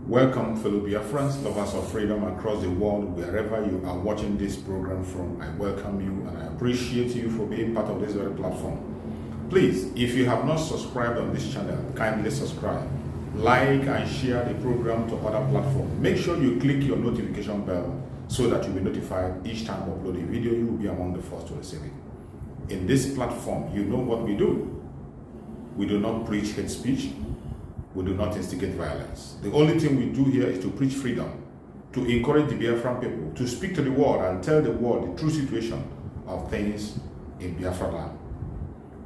Welcome, fellow Biafrans, lovers of freedom across the world, wherever you are watching this program from. I welcome you and I appreciate you for being part of this very platform. Please, if you have not subscribed on this channel, kindly subscribe, like and share the program to other platforms. Make sure you click your notification bell so that you'll be notified each time we upload a video. You will be among the first to receive it. In this platform, you know what we do. We do not preach hate speech. We do not instigate violence. The only thing we do here is to preach freedom, to encourage the Biafran people, to speak to the world and tell the world the true situation of things in Biafra land.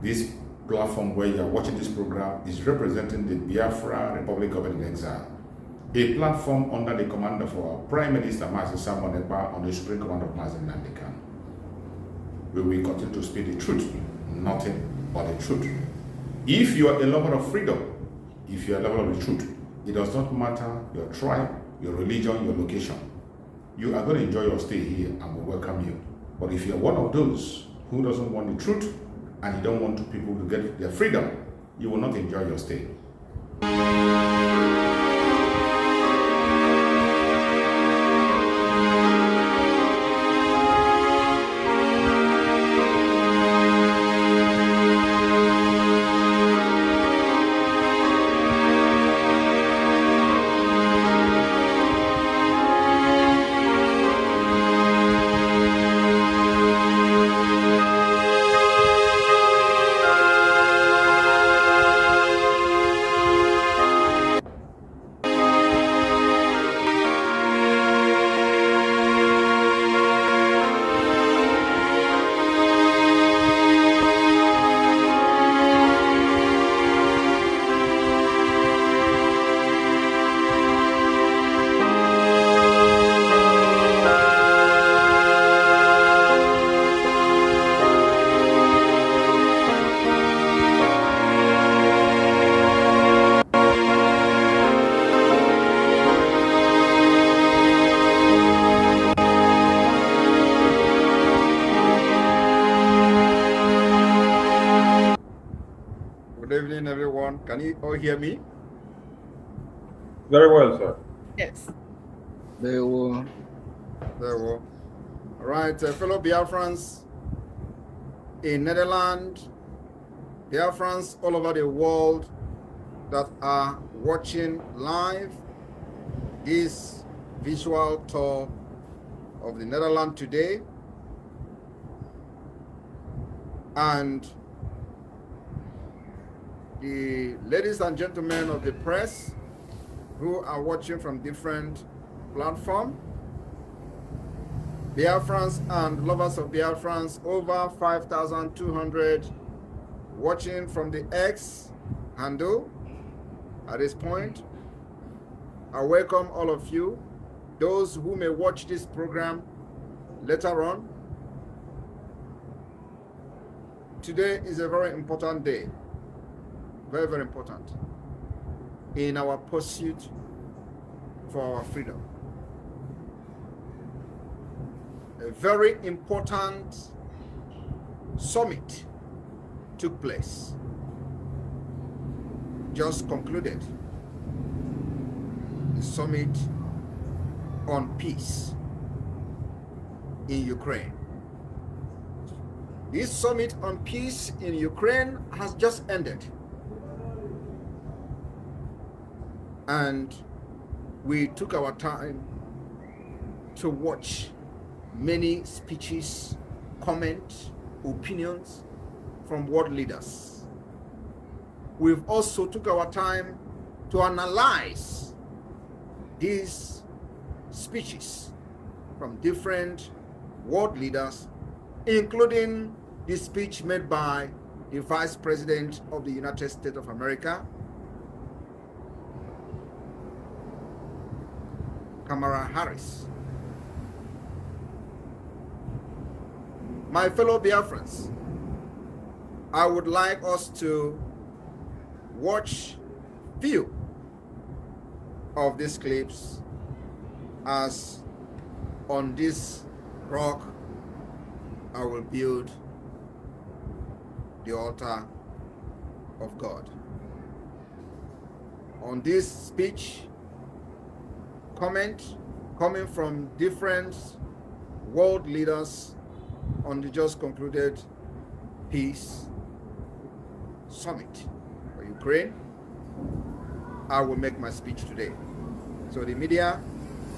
This platform where you are watching this program is representing the Biafra Republic of Exile, a platform under the command of our Prime Minister Mazi Ekpa on the Supreme Command of Mazi. We will continue to speak the truth, nothing but the truth. If you are a lover of freedom, if you are a lover of the truth, it does not matter your tribe, your religion, your location. You are going to enjoy your stay here and we welcome you. But if you are one of those who doesn't want the truth and you don't want people to get their freedom, you will not enjoy your stay. Good evening, everyone. Can you all hear me? Very well, sir. Yes. Very well. Very well. All right, fellow Biafrans in Netherlands, Biafrans all over the world that are watching live this visual tour of the Netherlands today. And the ladies and gentlemen of the press who are watching from different platforms, Biafrans and lovers of Biafrans, over 5,200 watching from the X handle at this point. I welcome all of you. Those who may watch this program later on. Today is a very important day. Very, very important in our pursuit for our freedom. A very important summit took place, just concluded. The summit on peace in Ukraine. This summit on peace in Ukraine has just ended. And we took our time to watch many speeches, comments, opinions from world leaders. We've also took our time to analyze these speeches from different world leaders, including the speech made by the Vice President of the United States of America, Kamala Harris. My fellow Biafrans, I would like us to watch few of these clips as On this rock, I will build the altar of God. On this speech, comment coming from different world leaders on the just concluded peace summit for Ukraine, I will make my speech today. So the media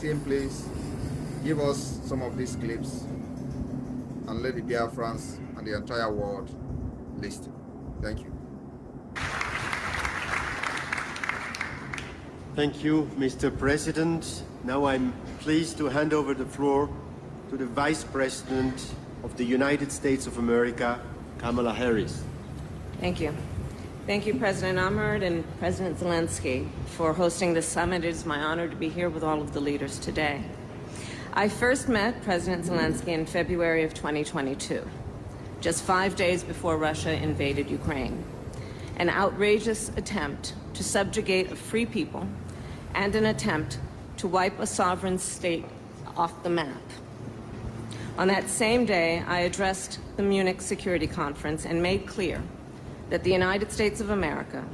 team, please give us some of these clips and let the Biafrans and the entire world listen. Thank you. Thank you, Mr. President. Now I'm pleased to hand over the floor to the Vice President of the United States of America, Kamala Harris. Thank you. Thank you, President Ahmed and President Zelensky, for hosting this summit. It is my honor to be here with all of the leaders today. I first met President Zelensky in February of 2022, just 5 days before Russia invaded Ukraine. An outrageous attempt to subjugate a free people and an attempt to wipe a sovereign state off the map. On that same day, I addressed the Munich Security Conference and made clear that the United States of America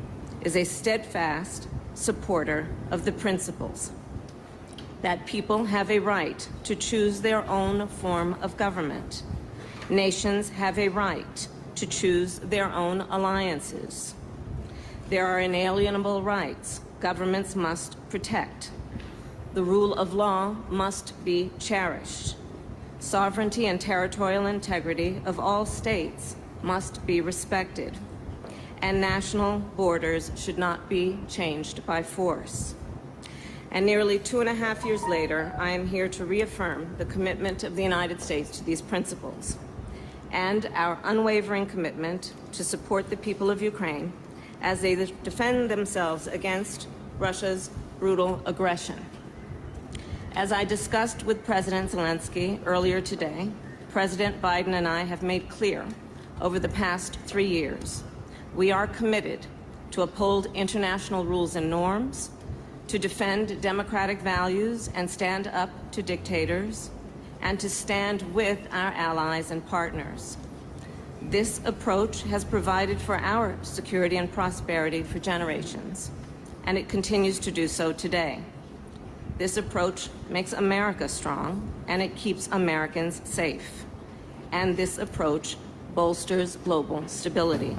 is a steadfast supporter of the principles that people have a right to choose their own form of government. Nations have a right to choose their own alliances. There are inalienable rights governments must protect. The rule of law must be cherished. Sovereignty and territorial integrity of all states must be respected. And national borders should not be changed by force. And nearly 2.5 years later, I am here to reaffirm the commitment of the United States to these principles and our unwavering commitment to support the people of Ukraine as they defend themselves against Russia's brutal aggression. As I discussed with President Zelensky earlier today, President Biden and I have made clear over the past 3 years, we are committed to uphold international rules and norms, to defend democratic values and stand up to dictators, and to stand with our allies and partners. This approach has provided for our security and prosperity for generations, and it continues to do so today. This approach makes America strong, and it keeps Americans safe. And this approach bolsters global stability.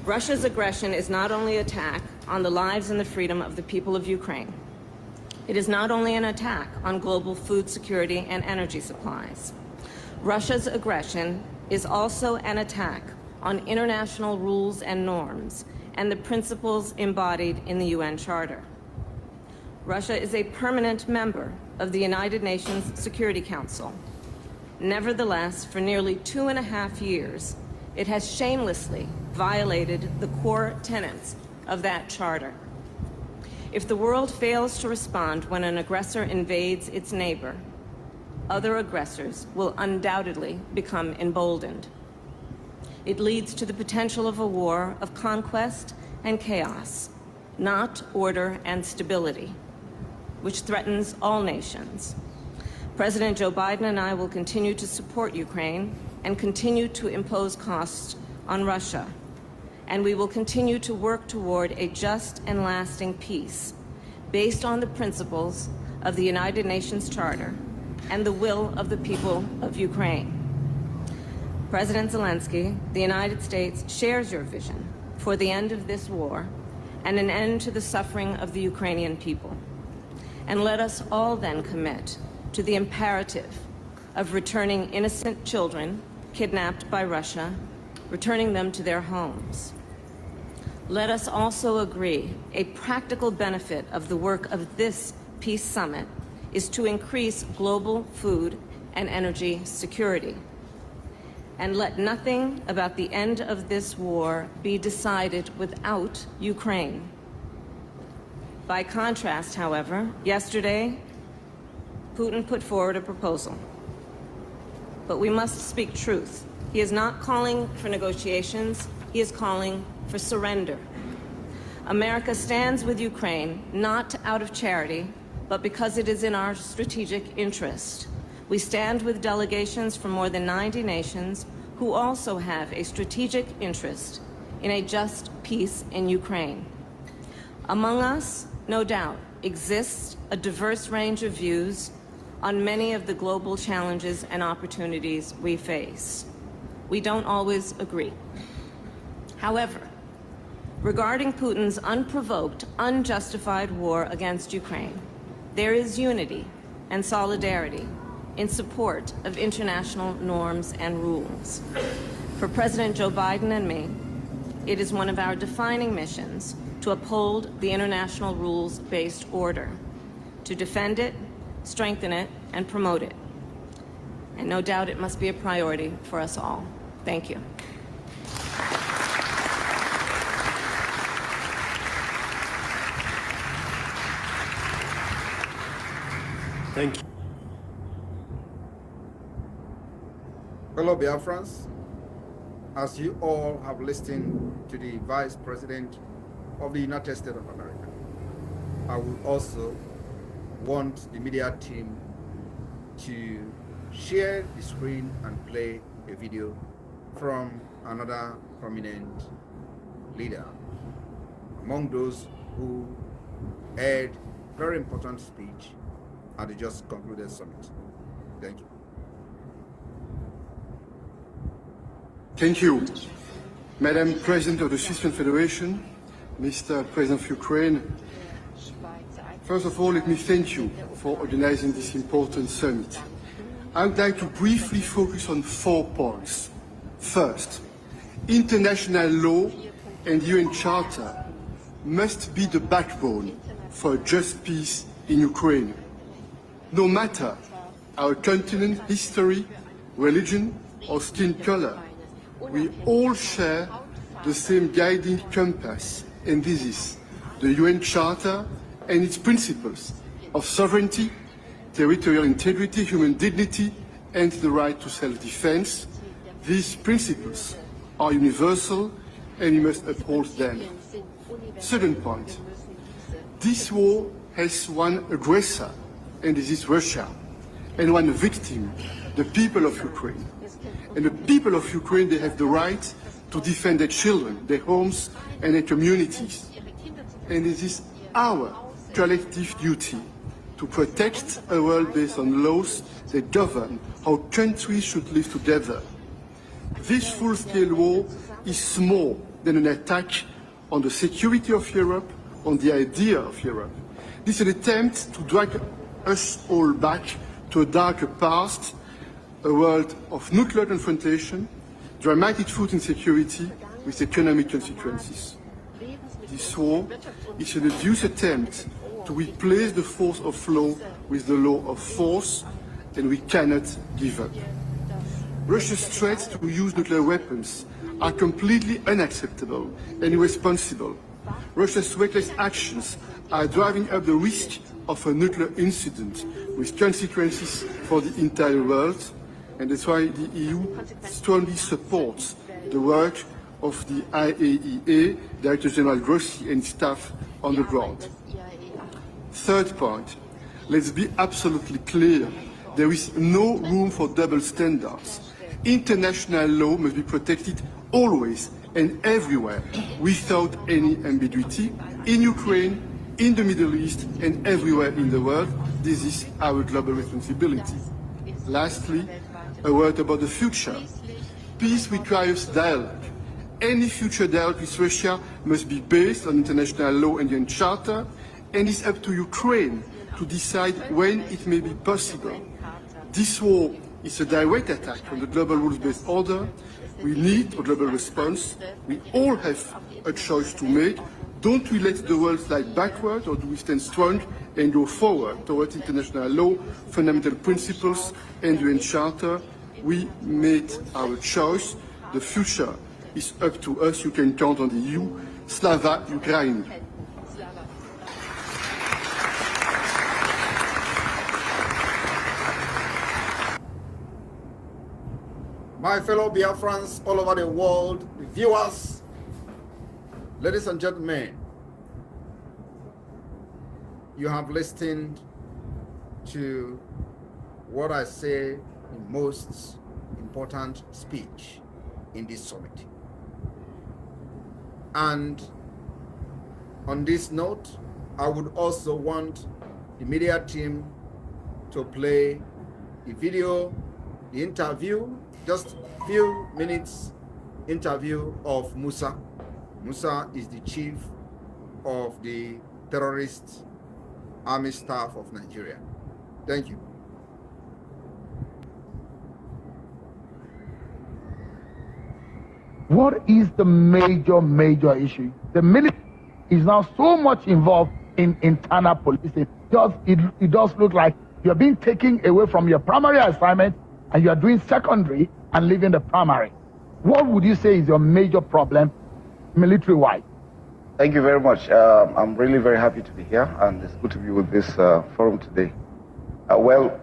Russia's aggression is not only an attack on the lives and the freedom of the people of Ukraine. It is not only an attack on global food security and energy supplies. Russia's aggression is also an attack on international rules and norms and the principles embodied in the UN Charter. Russia is a permanent member of the United Nations Security Council. Nevertheless, for nearly 2.5 years, it has shamelessly violated the core tenets of that charter. If the world fails to respond when an aggressor invades its neighbor, other aggressors will undoubtedly become emboldened. It leads to the potential of a war of conquest and chaos, not order and stability, which threatens all nations. President Joe Biden and I will continue to support Ukraine and continue to impose costs on Russia. And we will continue to work toward a just and lasting peace based on the principles of the United Nations Charter and the will of the people of Ukraine. President Zelensky, the United States shares your vision for the end of this war and an end to the suffering of the Ukrainian people. And let us all then commit to the imperative of returning innocent children kidnapped by Russia, returning them to their homes. Let us also agree a practical benefit of the work of this peace summit is to increase global food and energy security. And let nothing about the end of this war be decided without Ukraine. By contrast, however, yesterday, Putin put forward a proposal. But we must speak truth. He is not calling for negotiations, he is calling for surrender. America stands with Ukraine, not out of charity, but because it is in our strategic interest. We stand with delegations from more than 90 nations who also have a strategic interest in a just peace in Ukraine. Among us, no doubt, exists a diverse range of views on many of the global challenges and opportunities we face. We don't always agree. However, regarding Putin's unprovoked, unjustified war against Ukraine, there is unity and solidarity in support of international norms and rules. For President Joe Biden and me, it is one of our defining missions to uphold the international rules-based order, to defend it, strengthen it, and promote it. And no doubt it must be a priority for us all. Thank you. Thank you. Fellow Biafrans, as you all have listened to the Vice President of the United States of America, I would also want the media team to share the screen and play a video from another prominent leader among those who had very important speech at the just concluded summit. Thank you. Thank you, Madam President of the Swiss Confederation, Mr. President of Ukraine. First of all, let me thank you for organizing this important summit. I would like to briefly focus on 4 points. First, international law and UN Charter must be the backbone for a just peace in Ukraine. No matter our continent, history, religion, or skin color, we all share the same guiding compass, and this is the UN Charter and its principles of sovereignty, territorial integrity, human dignity, and the right to self-defense. These principles are universal, and we must uphold them. Second point, this war has one aggressor, and this is Russia, and one victim, the people of Ukraine. And the people of Ukraine, they have the right to defend their children, their homes, and their communities. And it is our collective duty to protect a world based on laws that govern how countries should live together. This full-scale war is more than an attack on the security of Europe, on the idea of Europe. This is an attempt to drag us all back to a darker past, a world of nuclear confrontation, dramatic food insecurity with economic consequences. This war is an obvious attempt to replace the force of law with the law of force, and we cannot give up. Russia's threats to use nuclear weapons are completely unacceptable and irresponsible. Russia's reckless actions are driving up the risk of a nuclear incident with consequences for the entire world, and that's why the EU strongly supports the work of the IAEA, Director General Brgie and staff on the ground. Third point, let's be absolutely clear. There is no room for double standards. International law must be protected always and everywhere without any ambiguity, in Ukraine, in the Middle East, and everywhere in the world. This is our global responsibility. Lastly, a word about the future. Peace requires dialogue. Any future dialogue with Russia must be based on international law and UN Charter, and it's up to Ukraine to decide when it may be possible. This war is a direct attack on the global rules-based order. We need a global response. We all have a choice to make. Don't we let the world slide backward, or do we stand strong and go forward towards international law, fundamental principles, and UN Charter? We made our choice. The future is up to us. You can count on the EU. Slava Ukraini. My fellow Biafrans all over the world, viewers, ladies and gentlemen, you have listened to what I say in most important speech in this summit. And on this note, I would also want the media team to play the video, the interview, just few minutes interview of Musa. Musa is the chief of the terrorist army staff of Nigeria. Thank you. What is the major issue? The military is now so much involved in internal policing. It does look like you're being taken away from your primary assignment and you are doing secondary and leaving the primary. What would you say is your major problem military-wise? Thank you very much. I'm really very happy to be here, and it's good to be with this forum today. Well,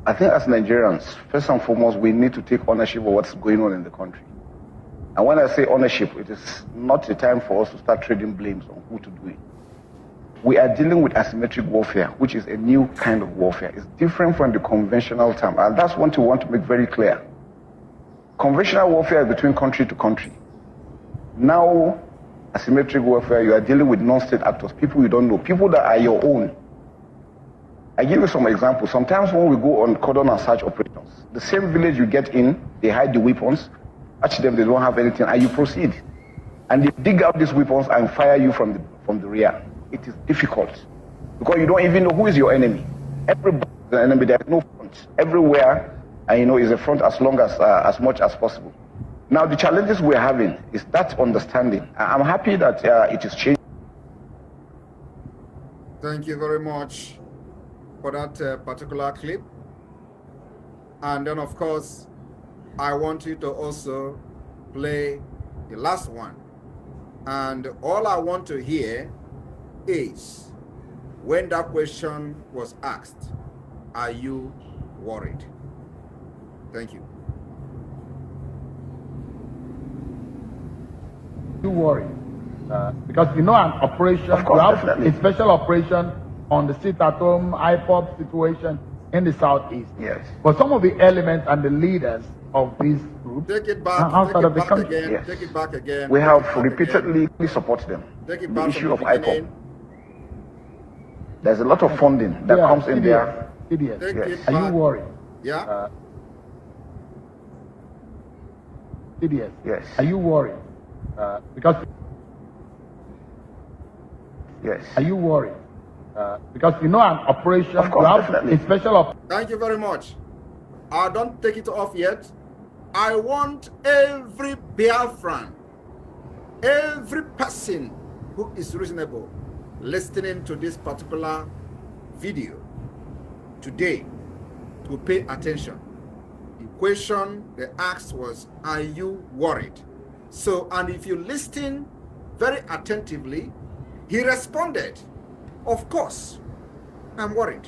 I think as Nigerians, first and foremost, we need to take ownership of what's going on in the country. And when I say ownership, it is not the time for us to start trading blames on who to do it. We are dealing with asymmetric warfare, which is a new kind of warfare. It's different from the conventional term, and that's what we want to make very clear. Conventional warfare is between country to country. Now, asymmetric warfare, you are dealing with non-state actors, people you don't know, people that are your own. I give you some examples. Sometimes when we go on cordon and search operations, the same village you get in, they hide the weapons, catch them, they don't have anything, and you proceed. And they dig out these weapons and fire you from the rear. It is difficult because you don't even know who is your enemy. Everybody is an enemy. There is no front. Everywhere, is a front as much as possible. Now, the challenges we're having is that understanding. I'm happy that it is changing. Thank you very much for that particular clip. And then, of course, I want you to also play the last one. And all I want to hear is, when that question was asked, are you worried? Thank you. You worry because an operation, you have a special operation on the sit-at-home IPOP situation in the southeast. Yes. But some of the elements and the leaders of these groups take it back, outside of the country. again. Yes. Take it back again. We have repeatedly supported them. Take it The back issue of from the beginning. IPOP. There's a lot of funding that comes in there. CDS. Take Yes. it Are back. you worried? Yeah. CDS. Yes. Are you worried? Because Yes. are you worried? Because an operation, Of course, you have definitely. a special operation. Thank you very much. I don't take it off yet. I want every Biafran, every person who is reasonable listening to this particular video today to pay attention. The question they asked was, are you worried? So, and if you listen very attentively, he responded, of course, I'm worried.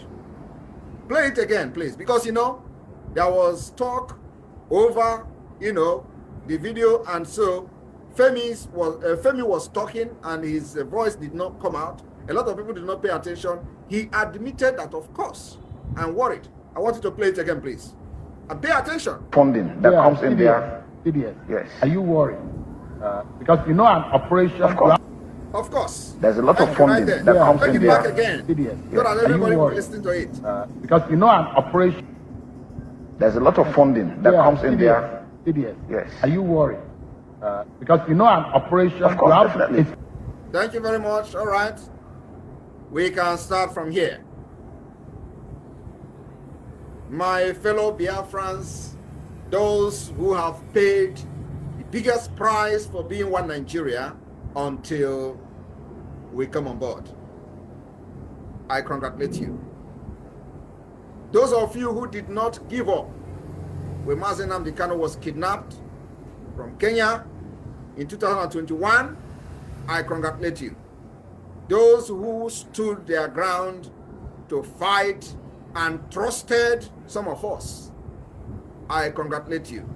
Play it again, please, because there was talk over, the video, and so Femi was talking and his voice did not come out. A lot of people did not pay attention. He admitted that, of course, I'm worried. I want you to play it again, please. And pay attention. Funding that comes in there. CDS. Yes. Are you worried? Because an operation. Of course. There's a lot of Right funding there. that comes Take in it back there. again. CDS. So that Are you everybody will worried? listen to it. Because an operation. There's a lot of funding that comes in there. CDS. Yes. Are you worried? Because an operation. Of course, definitely. Thank you very much. All right. We can start from here. My fellow Biafrans, those who have paid the biggest price for being one Nigeria until we come on board, I congratulate you. Those of you who did not give up when Mazi was kidnapped from Kenya in 2021, I congratulate you. Those who stood their ground to fight and trusted some of us, I congratulate you.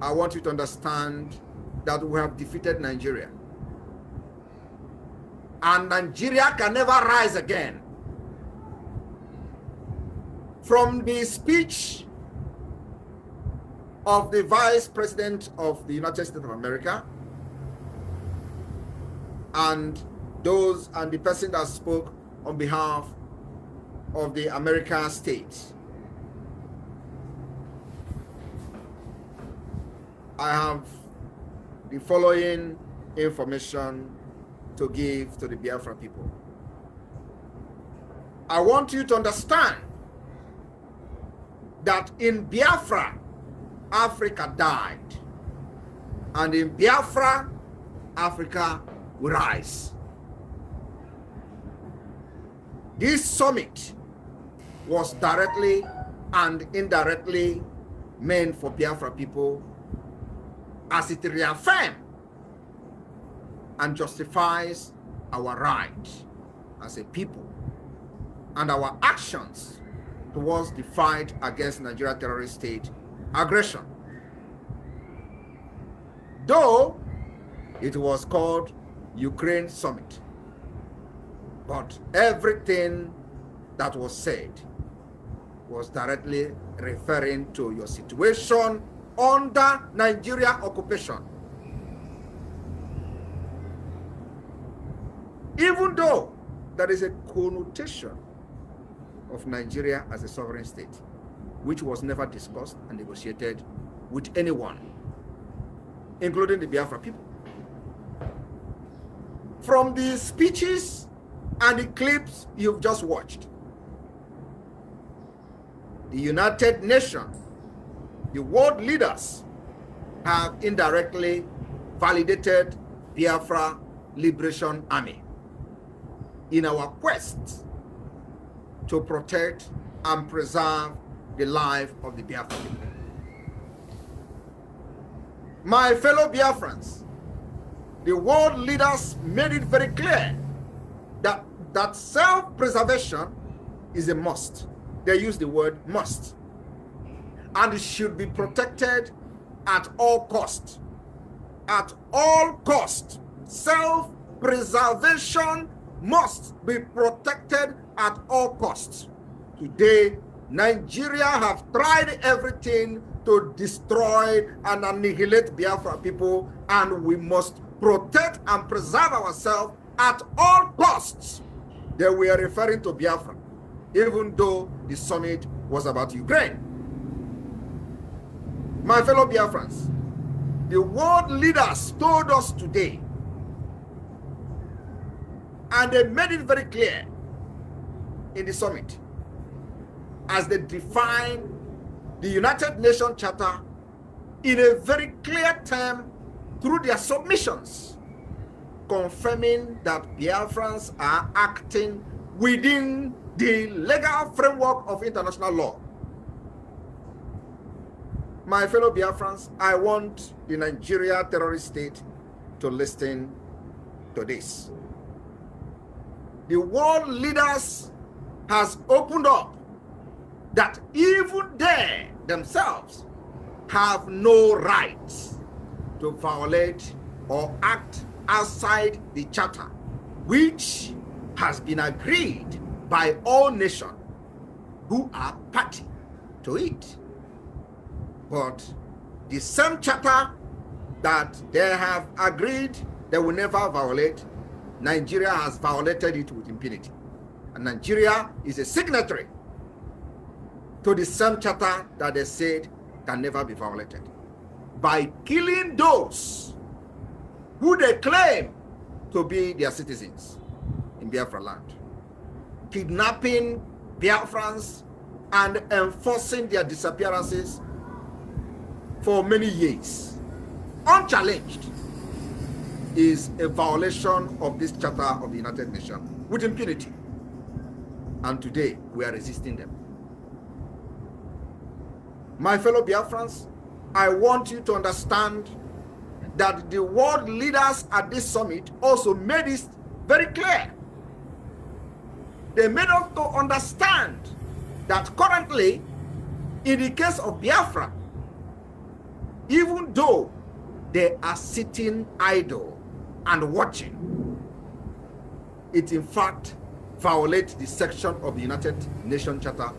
I want you to understand that we have defeated Nigeria. And Nigeria can never rise again. From the speech of the Vice President of the United States of America and the person that spoke on behalf of the American states, I have the following information to give to the Biafra people. I want you to understand that in Biafra, Africa died, and in Biafra, Africa will rise. This summit was directly and indirectly meant for Biafra people, as it reaffirms and justifies our right as a people and our actions towards the fight against Nigeria terrorist state aggression. Though it was called Ukraine Summit, but everything that was said was directly referring to your situation under Nigeria occupation. Even though there is a connotation of Nigeria as a sovereign state, which was never discussed and negotiated with anyone, including the Biafra people. From the speeches and the clips you've just watched, the United Nations, the world leaders, have indirectly validated Biafra Liberation Army in our quest to protect and preserve the life of the Biafra people. My fellow Biafrans, the world leaders made it very clear that self-preservation is a must. They use the word must. And it should be protected at all cost. At all cost. Self-preservation must be protected at all costs. Today, Nigeria have tried everything to destroy and annihilate Biafra people, and we must protect and preserve ourselves at all costs. They were referring to Biafra, even though the summit was about Ukraine. My fellow Biafrans, the world leaders told us today, and they made it very clear in the summit, as they define the United Nations Charter in a very clear term through their submissions, confirming that Biafrans are acting within the legal framework of international law. My fellow Biafrans, I want the Nigeria terrorist state to listen to this. The world leaders has opened up that even they themselves have no rights to violate or act outside the charter, which has been agreed by all nations who are party to it. But the same charter that they have agreed they will never violate, Nigeria has violated it with impunity. And Nigeria is a signatory to the same charter that they said can never be violated, by killing those who they claim to be their citizens in Biafra land, kidnapping Biafrans and enforcing their disappearances for many years, unchallenged, is a violation of this charter of the United Nations with impunity. And today we are resisting them. My fellow Biafrans, I want you to understand that the world leaders at this summit also made it very clear. They made us to understand that currently, in the case of Biafra, even though they are sitting idle and watching, it in fact violates the section of the United Nations Charter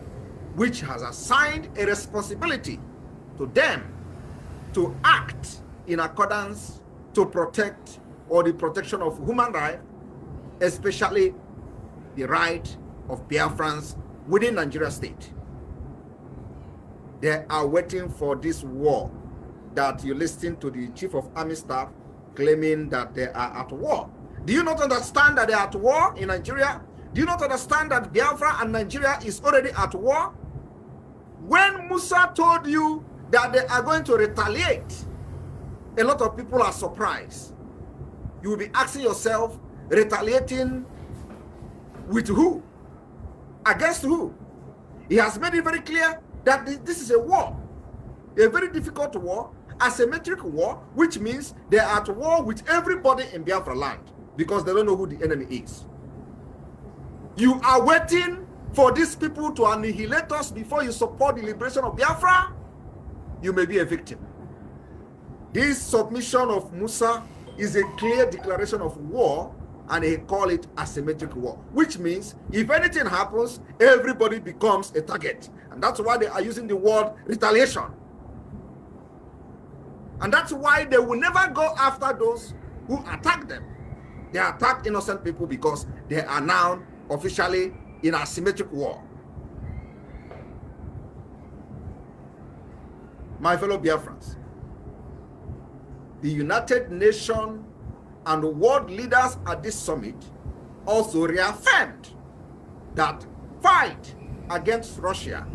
which has assigned a responsibility to them to act in accordance to protect or the protection of human rights, especially the right of Biafrans within Nigeria state. They are waiting for this war that you listen to the Chief of Army Staff claiming that they are at war. Do you not understand that they are at war in Nigeria? Do you not understand that Biafra and Nigeria is already at war? When Musa told you that they are going to retaliate, a lot of people are surprised. You will be asking yourself, retaliating with who? Against who? He has made it very clear that this is a war, a very difficult war, asymmetric war, which means they are at war with everybody in Biafra land because they don't know who the enemy is. You are waiting for these people to annihilate us before you support the liberation of Biafra. You may be a victim. This submission of Musa is a clear declaration of war, and he call it asymmetric war, which means if anything happens, everybody becomes a target. And that's why they are using the word retaliation. And that's why they will never go after those who attack them. They attack innocent people because they are now officially in asymmetric war. My fellow Biafrans, the United Nations and the world leaders at this summit also reaffirmed that fight against Russia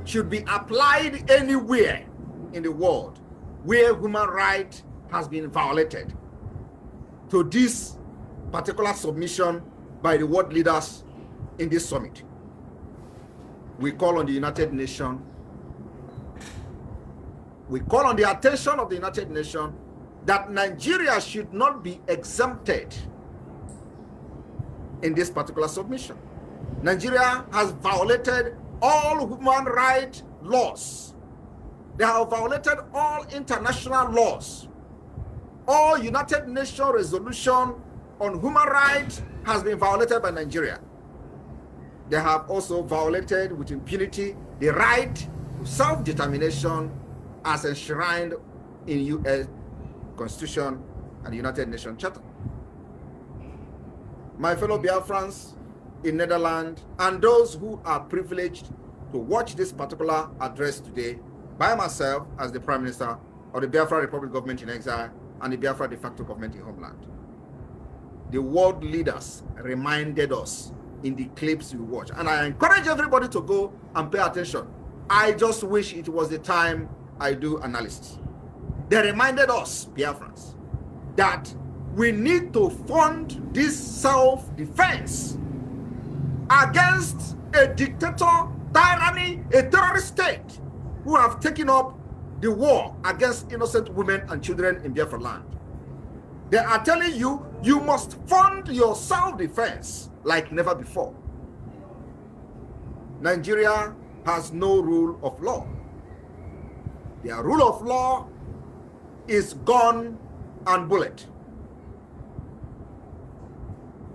should be applied anywhere in the world where human rights has been violated. To this particular submission by the world leaders in this summit, we call on the United Nations, we call on the attention of the United Nations that Nigeria should not be exempted in this particular submission. Nigeria has violated all human rights laws. They have violated all international laws. All United Nations resolution on human rights has been violated by Nigeria. They have also violated with impunity the right to self-determination as enshrined in U.S. Constitution and United Nations Charter. My fellow Biafrans in Netherlands and those who are privileged to watch this particular address today by myself as the Prime Minister of the Biafra Republic Government in Exile and the Biafra de facto government in Homeland. The world leaders reminded us in the clips we watch, and I encourage everybody to go and pay attention. I just wish it was the time I do analysis. They reminded us, Biafrans, that we need to fund this self-defense against a dictator, tyranny, a terrorist state who have taken up the war against innocent women and children in Biafra land. They are telling you, you must fund your self-defense like never before. Nigeria has no rule of law. Their rule of law is gun and bullet.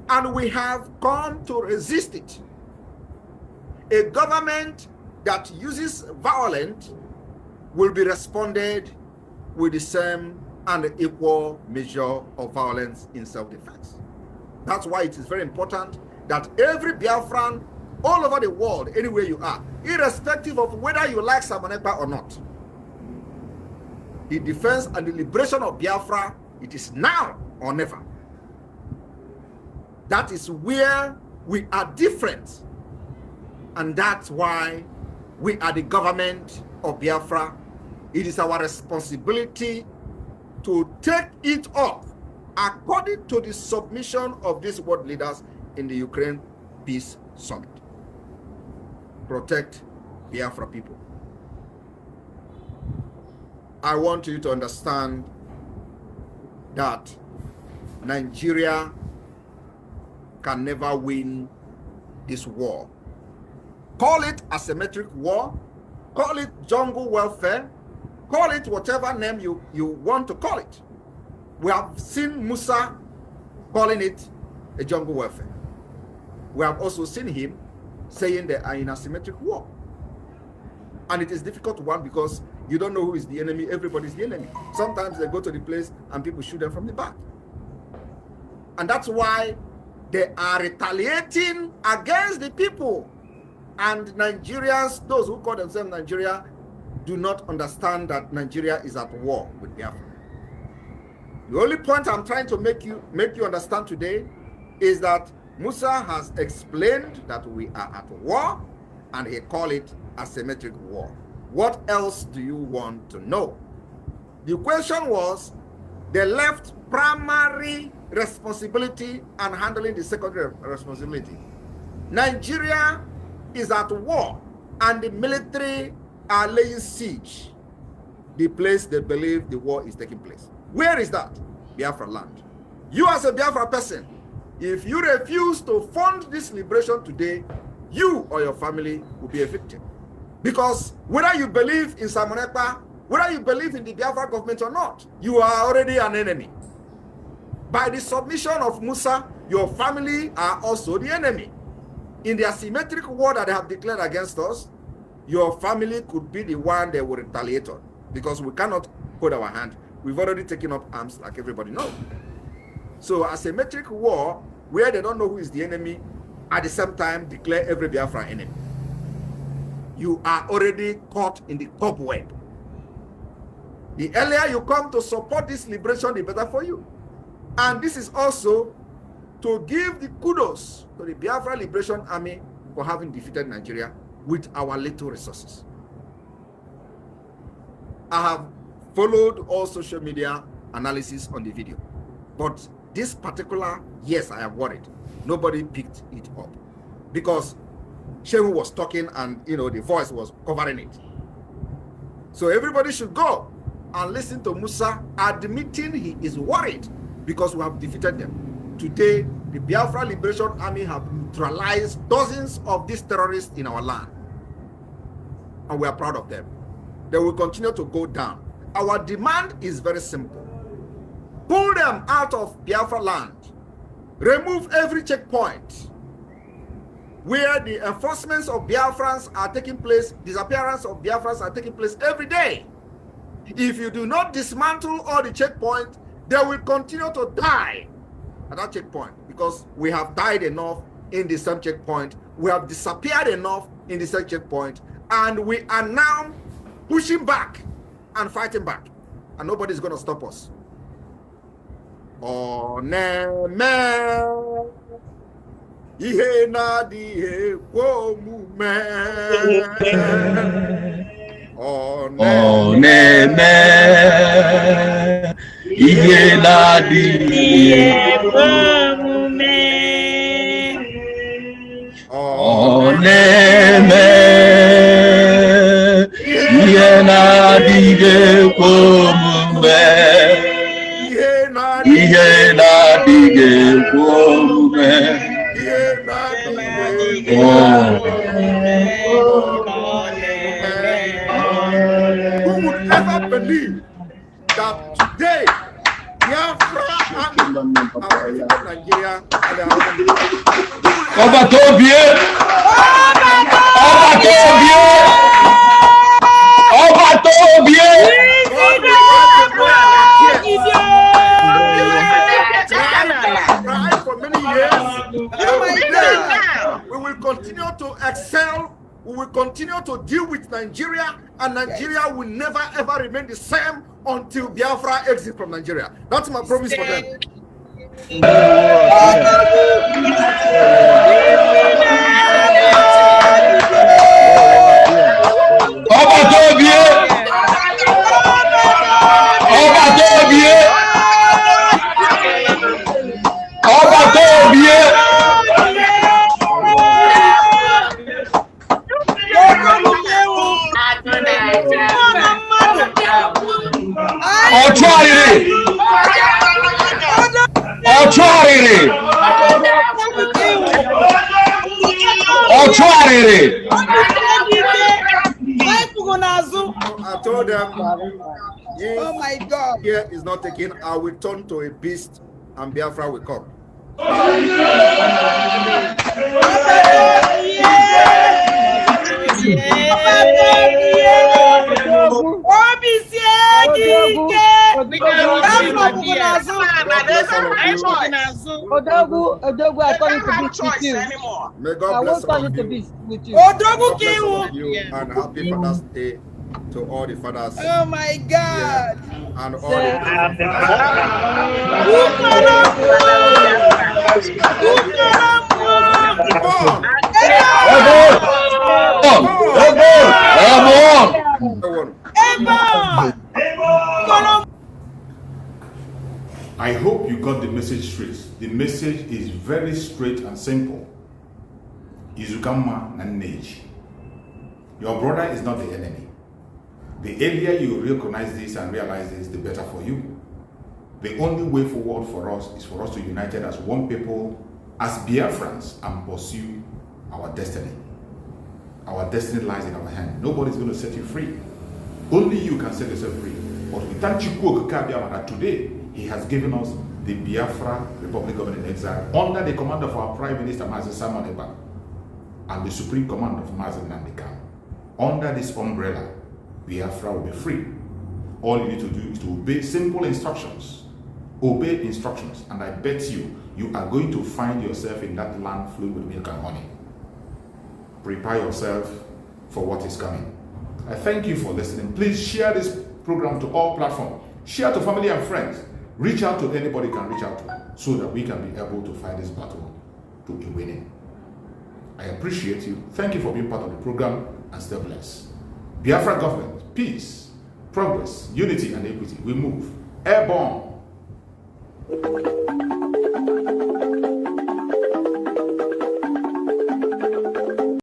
And we have come to resist it. A government that uses violence will be responded with the same and equal measure of violence in self-defense. That's why it is very important that every Biafran all over the world, anywhere you are, irrespective of whether you like Samanekpa or not, the defense and the liberation of Biafra, it is now or never. That is where we are different. And that's why we are the government of Biafra. It is our responsibility to take it up according to the submission of these world leaders in the Ukraine Peace Summit. Protect Biafra people. I want you to understand that Nigeria can never win this war. Call it asymmetric war, call it jungle welfare, call it whatever name you want to call it. We have seen Musa calling it a jungle welfare. We have also seen him saying they are in asymmetric war. And it is difficult one because you don't know who is the enemy. Everybody's the enemy. Sometimes they go to the place and people shoot them from the back. And that's why they are retaliating against the people. And Nigerians, those who call themselves Nigeria, do not understand that Nigeria is at war with Biafra. The only point I'm trying to make you understand today is that Musa has explained that we are at war, and he called it asymmetric war. What else do you want to know? The question was, they left primary responsibility and handling the secondary responsibility. Nigeria is at war, and the military are laying siege the place they believe the war is taking place. Where is that? Biafra land. You as a Biafra person, if you refuse to fund this liberation today, you or your family will be a victim. Because whether you believe in Simon Ekpa, whether you believe in the Biafra government or not, you are already an enemy. By the submission of Musa, your family are also the enemy. In the asymmetric war that they have declared against us, your family could be the one they will retaliate on, because we cannot hold our hand. We've already taken up arms, like everybody knows. So asymmetric war, where they don't know who is the enemy, at the same time declare every Biafra enemy. You are already caught in the cobweb. The earlier you come to support this liberation, the better for you. And this is also to give the kudos to the Biafra Liberation Army for having defeated Nigeria with our little resources. I have followed all social media analysis on the video, but this particular, yes, I am worried. Nobody picked it up because Shehu was talking and, you know, the voice was covering it. So everybody should go and listen to Musa admitting he is worried because we have defeated them. Today, the Biafra Liberation Army have neutralized dozens of these terrorists in our land. And we are proud of them. They will continue to go down. Our demand is very simple. Pull them out of Biafra land. Remove every checkpoint where the enforcements of Biafrans are taking place, disappearance of Biafrans are taking place every day. If you do not dismantle all the checkpoints, they will continue to die at that checkpoint, because we have died enough in the same checkpoint. We have disappeared enough in the same checkpoint, and we are now pushing back and fighting back, and nobody's going to stop us. Oneme ihe na di ekwomume Oneme ihe na di ekwomume Oneme ihe na di ekwomume ihe na-adịghị ekwe omume. Who would ever believe that today Biafra and Nigeria Obatobie! for many years. We will continue to excel. We will continue to deal with Nigeria, and Nigeria will never ever remain the same until Biafra exits from Nigeria. That's my promise for them. I told them, oh my God, here is not taken, I will turn to a beast and Biafra will come. Yeah. Odogu, I call it to be with you. May God bless all all of of you. with you. God bless all of you, and happy Father's Day to all the fathers. Oh my God! And all the I hope you got the message straight. The message is very straight and simple. Izukama Nanej. Your brother is not the enemy. The earlier you recognize this and realize this, the better for you. The only way forward for us is for us to unite as one people, as Biafrans, and pursue our destiny. Our destiny lies in our hand. Nobody's going to set you free. Only you can set yourself free. But we thank you that today he has given us the Biafra Republic Government in Exile under the command of our Prime Minister Mazi and the Supreme Command of Mazi. Under this umbrella, Biafra will be free. All you need to do is to obey simple instructions. Obey instructions, and I bet you are going to find yourself in that land filled with milk and honey. Prepare yourself for what is coming. I thank you for listening. Please share this program to all platforms. Share to family and friends. Reach out to anybody you can reach out to so that we can be able to fight this battle to a winning. I appreciate you. Thank you for being part of the program, and stay blessed. Biafra government, peace, progress, unity, and equity. We move. Airborne.